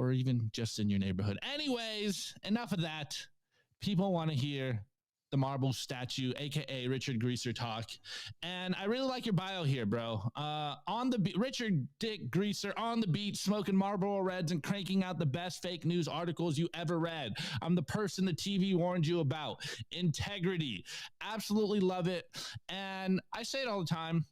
or even just in your neighborhood. Anyways, enough of that. People want to hear the marble statue, aka Richard Greaser, talk. And I really like your bio here, bro. On the beat, Richard Dick Greaser on the beat, smoking Marlboro Reds and cranking out the best fake news articles you ever read. I'm the person the TV warned you about. Integrity. Absolutely love it. And I say it all the time.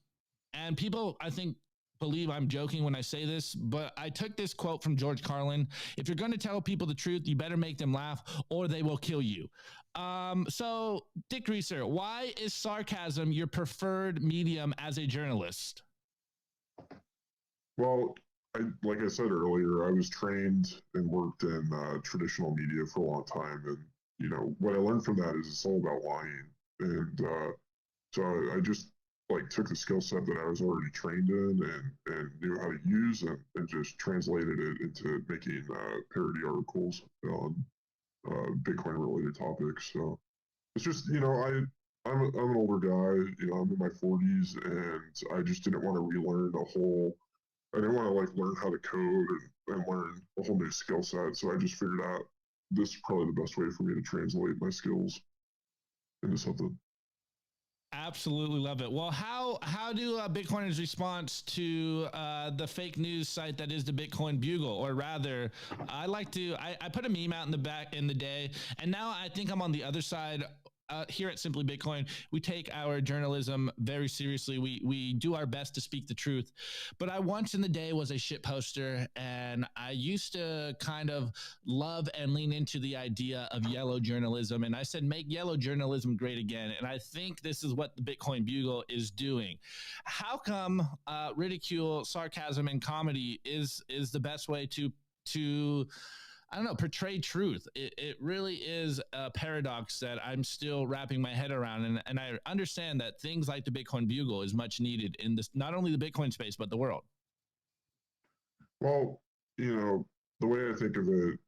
And people, I think, believe I'm joking when I say this, but I took this quote from George Carlin. If you're going to tell people the truth, you better make them laugh or they will kill you. So, Dick Greaser, why is sarcasm your preferred medium as a journalist? Well, like I said earlier, I was trained and worked in traditional media for a long time. And, you know, what I learned from that is it's all about lying. And so I just took the skill set that I was already trained in and knew how to use and just translated it into making parody articles on Bitcoin related topics. So it's just, you know, I'm an older guy, you know, I'm in my 40s, and I just didn't want to relearn I didn't want to learn how to code and learn a whole new skill set. So I just figured out this is probably the best way for me to translate my skills into something. Absolutely love it. Well, how do Bitcoiners respond to the fake news site that is the Bitcoin Bugle? Or rather, I put a meme out in the day, and now I think I'm on the other side. Here at Simply Bitcoin, we take our journalism very seriously. We do our best to speak the truth. But I once in the day was a shit poster, and I used to kind of love and lean into the idea of yellow journalism. And I said, make yellow journalism great again. And I think this is what the Bitcoin Bugle is doing. How come ridicule, sarcasm, and comedy is the best way to I don't know, portray truth? It really is a paradox that I'm still wrapping my head around. And I understand that things like the Bitcoin Bugle is much needed in this, not only the Bitcoin space, but the world. Well, you know, the way I think of it,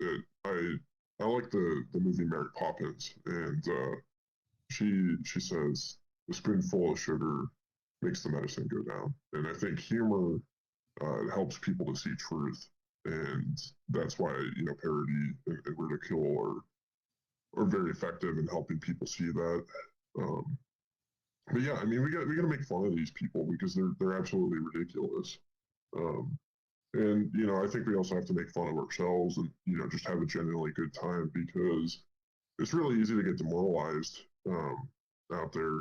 I like the movie Mary Poppins, and she says the spoonful of sugar makes the medicine go down. And I think humor helps people to see truth. And that's why, you know, parody and ridicule are very effective in helping people see that. But yeah, I mean, we got to make fun of these people because they're absolutely ridiculous. And you know, I think we also have to make fun of ourselves and, you know, just have a genuinely good time, because it's really easy to get demoralized out there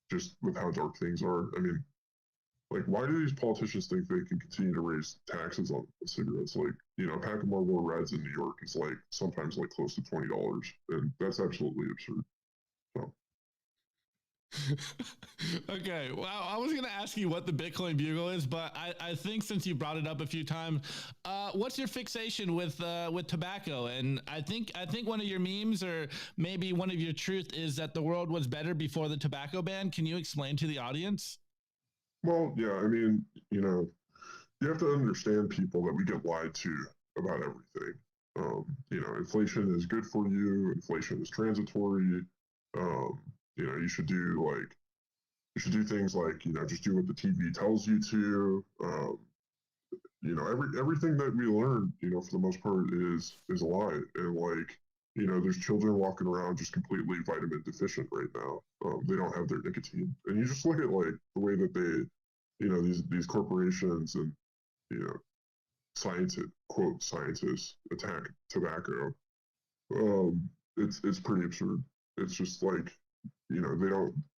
just with how dark things are. I mean, why do these politicians think they can continue to raise taxes on cigarettes? You know, a pack of Marlboro Reds in New York is sometimes close to $20, and that's absolutely absurd. So. Okay, well, I was going to ask you what the Bitcoin Bugle is, but I think since you brought it up a few times, what's your fixation with tobacco? And I think one of your memes, or maybe one of your truth, is that the world was better before the tobacco ban. Can you explain to the audience? Well, yeah, I mean, you know, you have to understand, people, that we get lied to about everything. You know, inflation is good for you. Inflation is transitory. You know, you should do things you know, just do what the TV tells you to. You know, everything that we learn, you know, for the most part is a lie. And you know, there's children walking around just completely vitamin deficient right now. They don't have their nicotine. And you just look at the way that they, you know, these corporations and, you know, scientists attack tobacco. It's pretty absurd. It's just you know,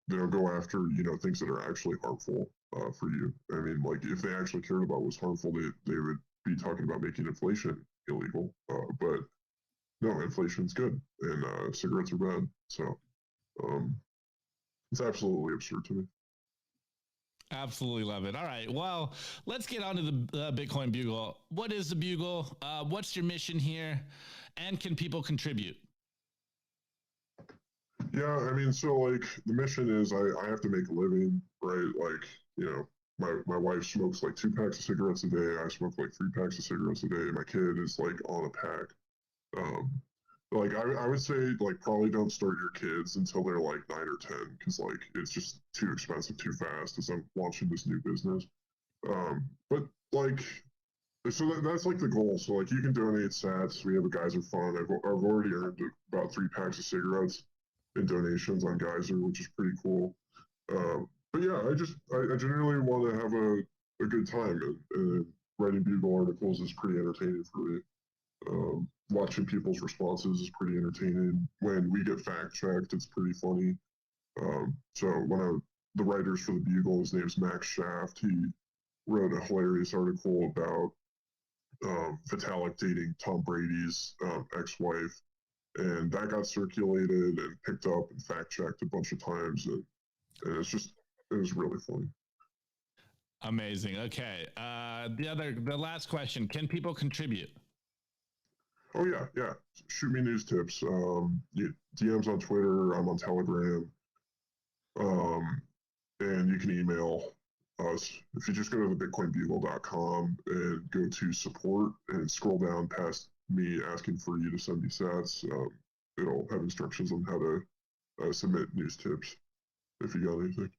they don't go after, you know, things that are actually harmful for you. I mean, if they actually cared about what's harmful, they would be talking about making inflation illegal. But no, inflation's good, and cigarettes are bad. So it's absolutely absurd to me. Absolutely love it. All right. Well, let's get on to the Bitcoin Bugle. What is the Bugle? What's your mission here? And can people contribute? Yeah, I mean, so the mission is I have to make a living, right? You know, my wife smokes 2 packs of cigarettes a day. I smoke 3 packs of cigarettes a day. My kid is on a pack. I would say probably don't start your kids until they're 9 or 10, because it's just too expensive too fast as I'm launching this new business. But So that's like the goal. So like you can donate sats. We have a Geyser fund. I've already earned about 3 packs of cigarettes in donations on Geyser, which is pretty cool. But yeah, I generally want to have a good time, and writing Bugle articles is pretty entertaining for me. Watching people's responses is pretty entertaining. When we get fact checked, it's pretty funny. So the writers for the Bugle, his name's Max Shaft. He wrote a hilarious article about Vitalik dating Tom Brady's ex-wife, and that got circulated and picked up and fact checked a bunch of times, and it was really funny. Amazing. Okay. The last question: can people contribute? Oh yeah. Shoot me news tips. DMs on Twitter. I'm on Telegram. And you can email us. If you just go to thebitcoinbugle.com and go to support and scroll down past me asking for you to send me sats, it'll have instructions on how to submit news tips if you got anything.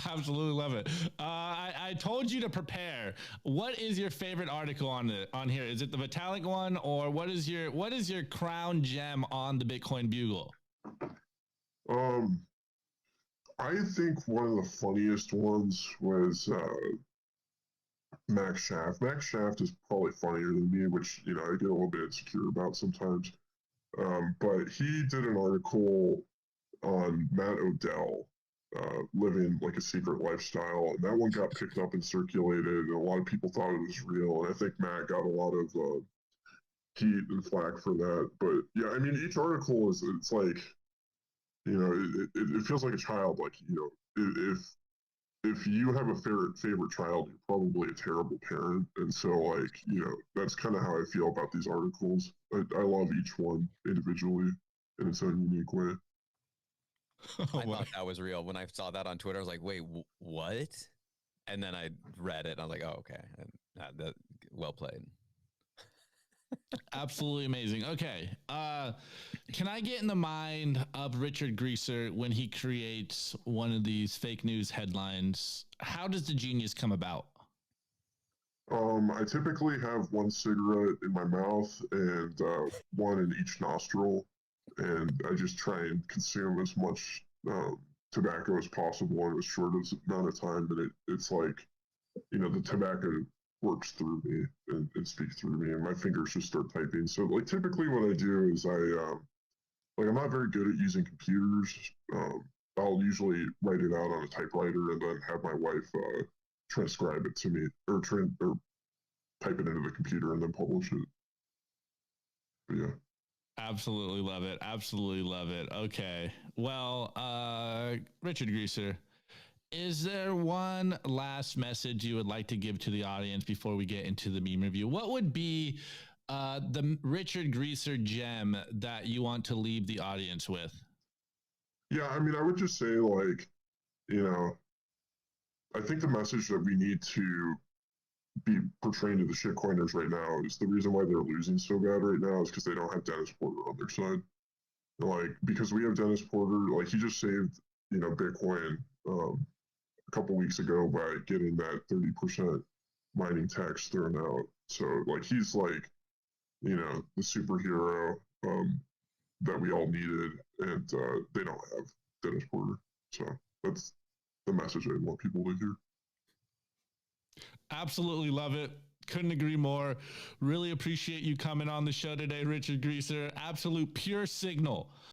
Absolutely love it. I told you to prepare. What is your favorite article on here? Is it the Vitalik one, or what is your crown gem on the Bitcoin Bugle? I think one of the funniest ones was Max Shaft. Max Shaft is probably funnier than me, which I get a little bit insecure about sometimes. But he did an article on Matt Odell living like a secret lifestyle, and that one got picked up and circulated, and a lot of people thought it was real. And I think Matt got a lot of heat and flack for that. But yeah, I mean, each article it's like, it feels like a child. Like, if you have a favorite child, you're probably a terrible parent. And so, like, that's kind of how I feel about these articles. I love each one individually in its own unique way. I thought that was real. When I saw that on Twitter, I was like, wait, what? And then I read it, and I was like, oh, okay. And, well played. Absolutely amazing. Okay. Can I get in the mind of Richard Greaser when he creates one of these fake news headlines? How does the genius come about? I typically have one cigarette in my mouth and one in each nostril, and I just try and consume as much tobacco as possible in as short as amount of time. And it's like, the tobacco works through me and speaks through me, and my fingers just start typing. So like typically what I do is I'm not very good at using computers. I'll usually write it out on a typewriter and then have my wife transcribe it to me, or type it into the computer and then publish it. But yeah. Absolutely love it. Absolutely love it. Okay. Well, Richard Greaser, is there one last message you would like to give to the audience before we get into the meme review? What would be the Richard Greaser gem that you want to leave the audience with? Yeah, I mean, I would just say, like, I think the message that we need to be portraying to the shitcoiners right now is the reason why they're losing so bad right now is because they don't have Dennis Porter on their side. Like, because we have Dennis Porter, like, he just saved, Bitcoin a couple weeks ago by getting that 30% mining tax thrown out. So like he's like, the superhero that we all needed, and they don't have Dennis Porter. So that's the message I want people to hear. Absolutely love it. Couldn't agree more. Really appreciate you coming on the show today, Richard Greaser. Absolute pure signal